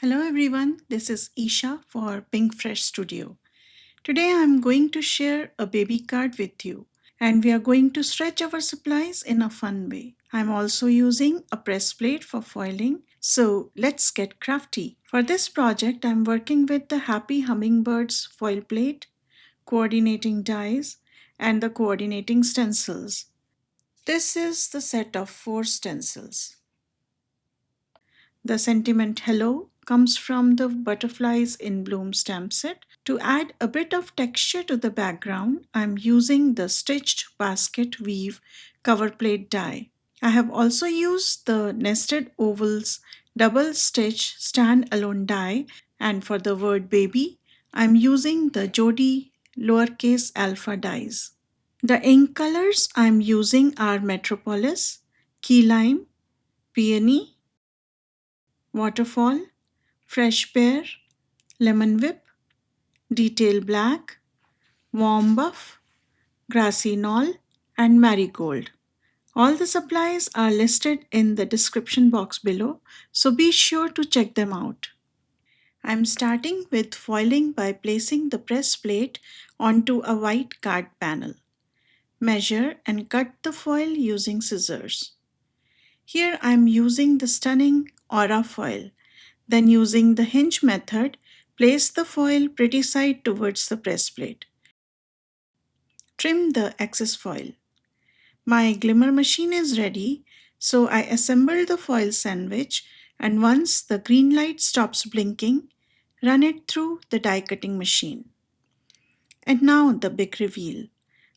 Hello everyone, this is Isha for Pinkfresh Studio. Today I am going to share a baby card with you and we are going to stretch our supplies in a fun way. I'm also using a press plate for foiling, so let's get crafty. For this project I'm working with the Happy Hummingbirds foil plate, coordinating dies, and the coordinating stencils. This is the set of 4 stencils. The sentiment hello comes from the butterflies in bloom stamp set. To add a bit of texture to the background, I'm using the stitched basket weave coverplate die. I have also used the nested ovals double stitch stand-alone die, and for the word baby, I'm using the Jody lowercase alpha dies. The ink colors I'm using are Metropolis, Key Lime, Peony, Waterfall, Fresh Pear, Lemon Whip, Detail Black, Warm Buff, Grassy Knoll, and Marigold. All the supplies are listed in the description box below, so be sure to check them out. I'm starting with foiling by placing the press plate onto a white card panel. Measure and cut the foil using scissors. Here I'm using the stunning Aura foil. Then using the hinge method, place the foil pretty side towards the press plate. Trim the excess foil. My Glimmer machine is ready, so I assemble the foil sandwich, and once the green light stops blinking, run it through the die cutting machine. And now the big reveal,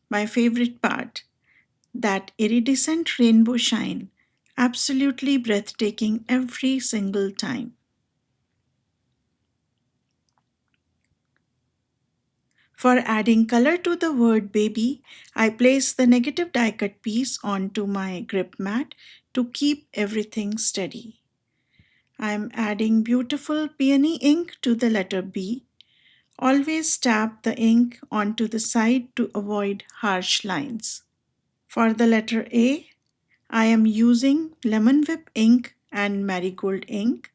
my favorite part, that iridescent rainbow shine, absolutely breathtaking every single time. For adding color to the word baby, I place the negative die cut piece onto my grip mat to keep everything steady. I am adding beautiful peony ink to the letter B. Always tap the ink onto the side to avoid harsh lines. For the letter A, I am using lemon whip ink and marigold ink.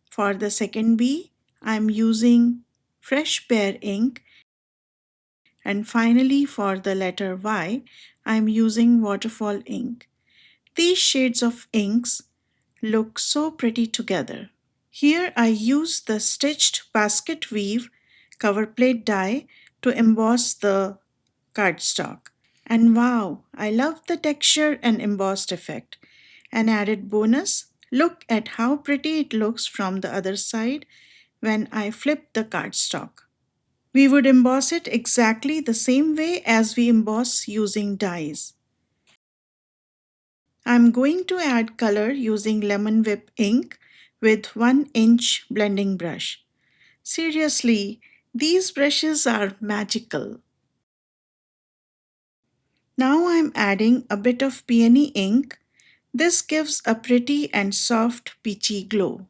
For the second B, I am using fresh pear ink. And finally, for the letter Y, I am using waterfall ink. These shades of inks look so pretty together. Here I use the stitched basket weave coverplate die to emboss the cardstock. And wow, I love the texture and embossed effect. An added bonus, look at how pretty it looks from the other side when I flip the cardstock. We would emboss it exactly the same way as we emboss using dies. I'm going to add color using lemon whip ink with 1-inch blending brush. Seriously, these brushes are magical. Now I'm adding a bit of peony ink. This gives a pretty and soft peachy glow.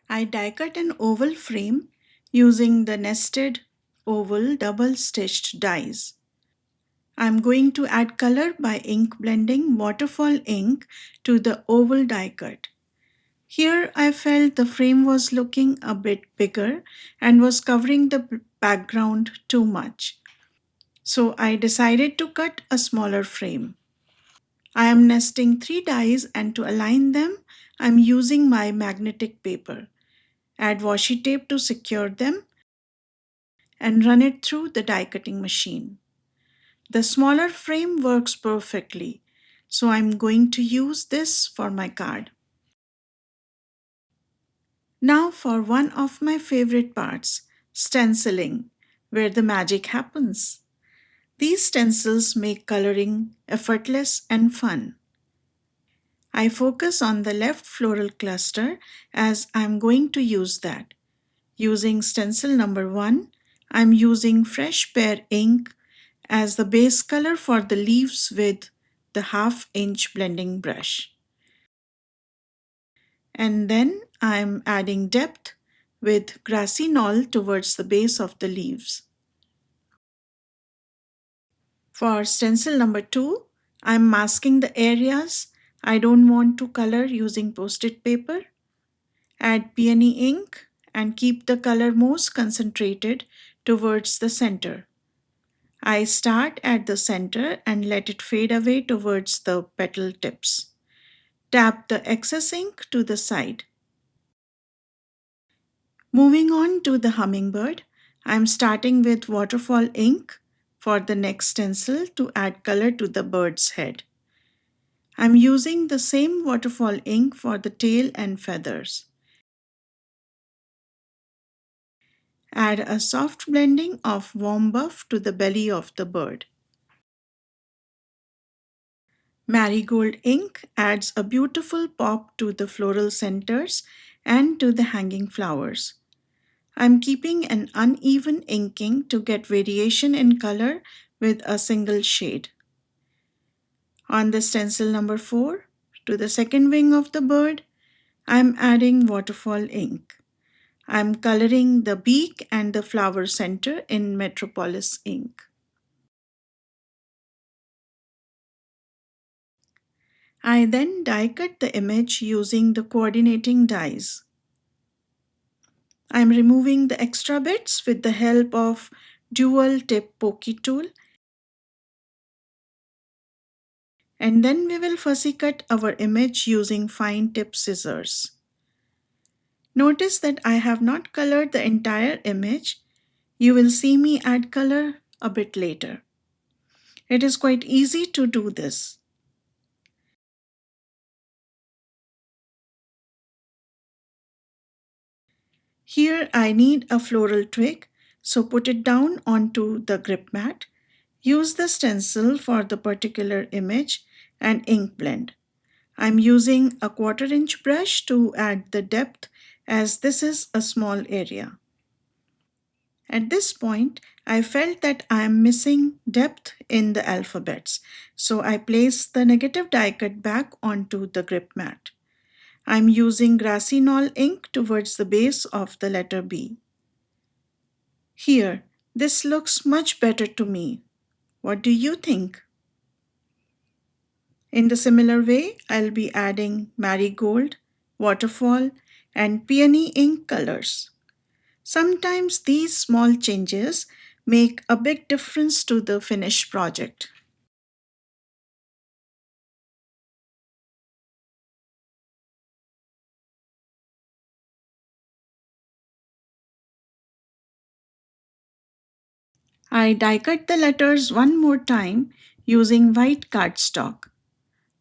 I die cut an oval frame using the nested oval double stitched dies. I'm going to add color by ink blending waterfall ink to the oval die cut. Here I felt the frame was looking a bit bigger and was covering the background too much. So I decided to cut a smaller frame. I am nesting 3 dies, and to align them, I'm using my magnetic paper. Add washi tape to secure them and run it through the die cutting machine. The smaller frame works perfectly, so I'm going to use this for my card. Now for one of my favorite parts, stenciling, where the magic happens. These stencils make coloring effortless and fun. I focus on the left floral cluster as I'm going to use that. Using stencil number 1, I'm using fresh pear ink as the base color for the leaves with the 1/2-inch blending brush. And then I'm adding depth with grassy knoll towards the base of the leaves. For stencil number 2, I'm masking the areas I don't want to color using post-it paper. Add peony ink and keep the color most concentrated towards the center. I start at the center and let it fade away towards the petal tips. Tap the excess ink to the side. Moving on to the hummingbird, I'm starting with waterfall ink for the next stencil to add color to the bird's head. I'm using the same waterfall ink for the tail and feathers. Add a soft blending of warm buff to the belly of the bird. Marigold ink adds a beautiful pop to the floral centers and to the hanging flowers. I'm keeping an uneven inking to get variation in color with a single shade. On the stencil number 4, to the second wing of the bird, I'm adding waterfall ink. I'm coloring the beak and the flower center in Metropolis ink. I then die cut the image using the coordinating dies. I'm removing the extra bits with the help of dual tip pokey tool, and then we will fussy cut our image using fine tip scissors. Notice that I have not colored the entire image. You will see me add color a bit later. It is quite easy to do this. Here I need a floral twig, so put it down onto the grip mat. Use the stencil for the particular image and ink blend. I'm using a 1/4 inch brush to add the depth as this is a small area. At this point, I felt that I am missing depth in the alphabets, so I placed the negative die cut back onto the grip mat. I'm using grassy knoll ink towards the base of the letter B. Here, this looks much better to me. What do you think? In the similar way, I'll be adding marigold, waterfall, and peony ink colors. Sometimes these small changes make a big difference to the finished project. I die cut the letters one more time using white cardstock.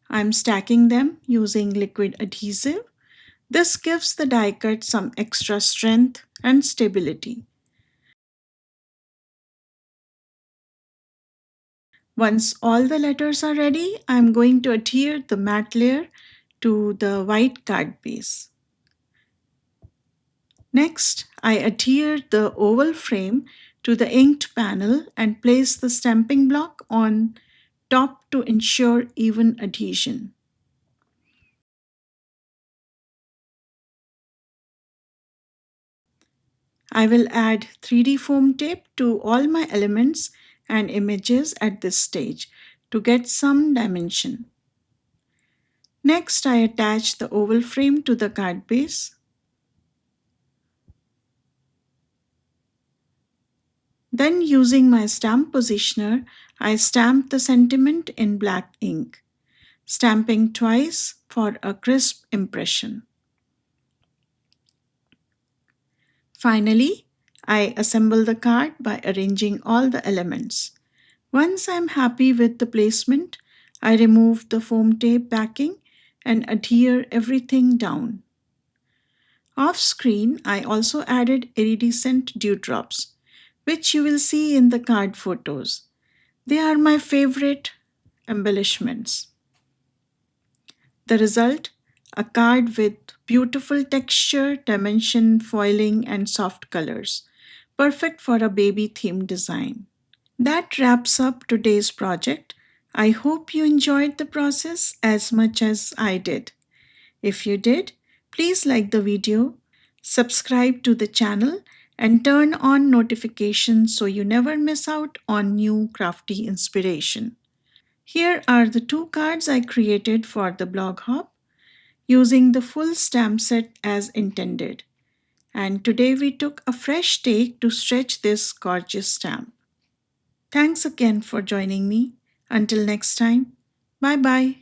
I'm stacking them using liquid adhesive. This gives the die cut some extra strength and stability. Once all the letters are ready, I'm going to adhere the matte layer to the white card base. Next, I adhere the oval frame to the inked panel and place the stamping block on top to ensure even adhesion. I will add 3D foam tape to all my elements and images at this stage to get some dimension. Next, I attach the oval frame to the card base. Then, using my stamp positioner, I stamp the sentiment in black ink, stamping twice for a crisp impression. Finally, I assemble the card by arranging all the elements. Once I'm happy with the placement, I remove the foam tape backing and adhere everything down. Off screen, I also added iridescent dewdrops, which you will see in the card photos. They are my favorite embellishments. The result? A card with beautiful texture, dimension, foiling, and soft colors. Perfect for a baby themed design. That wraps up today's project. I hope you enjoyed the process as much as I did. If you did, please like the video, subscribe to the channel, and turn on notifications so you never miss out on new crafty inspiration. Here are the two cards I created for the blog hop using the full stamp set as intended. And today we took a fresh take to stretch this gorgeous stamp. Thanks again for joining me. Until next time, bye bye.